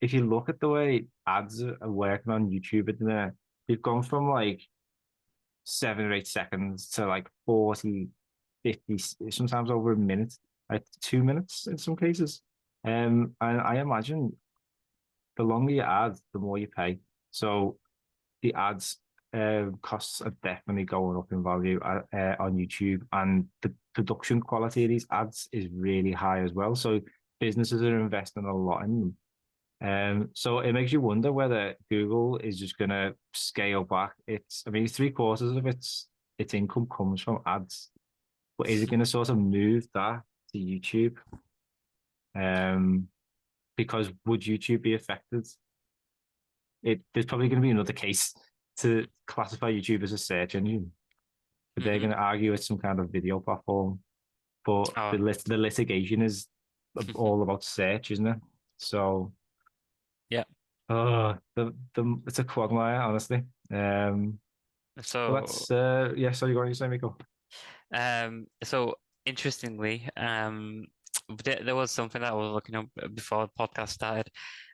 if you look at the way ads are working on YouTube at the minute, they've gone from like 7 or 8 seconds to like 40, 50, sometimes over a minute, like 2 minutes in some cases. And I imagine the longer you ad, the more you pay. So the ads costs are definitely going up in value on YouTube, and the production quality of these ads is really high as well. So businesses are investing a lot in them. So it makes you wonder whether Google is just going to scale back. I mean, 3/4 of its income comes from ads, but is it going to sort of move that to YouTube? Um, because would YouTube be affected? There's probably going to be another case to classify YouTube as a search engine, but they're Hmm. going to argue it's some kind of video platform. But Oh. the litigation is all about search, isn't it? So, Yeah. it's a quagmire, honestly. But So, that's yeah. So you're going to say, Miko? so interestingly, there was something that I was looking up before the podcast started,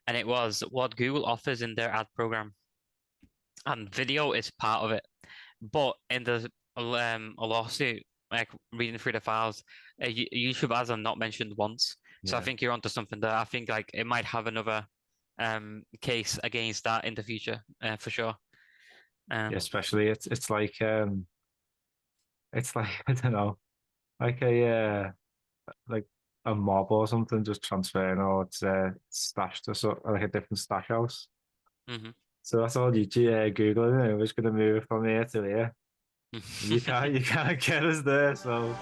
and it was what Google offers in their ad program, and video is part of it. But in the a lawsuit, like reading through the files, YouTube ads are not mentioned once. So I Yeah, think you're onto something there. I think like it might have another case against that in the future, for sure. yeah. Um, Especially it's like I don't know, like like a mob or something just transferring or it's stashed or so, like a different stash house. mhm. So that's all YouTube, Google, isn't it? We're just gonna move from here to here. You can't get us there. So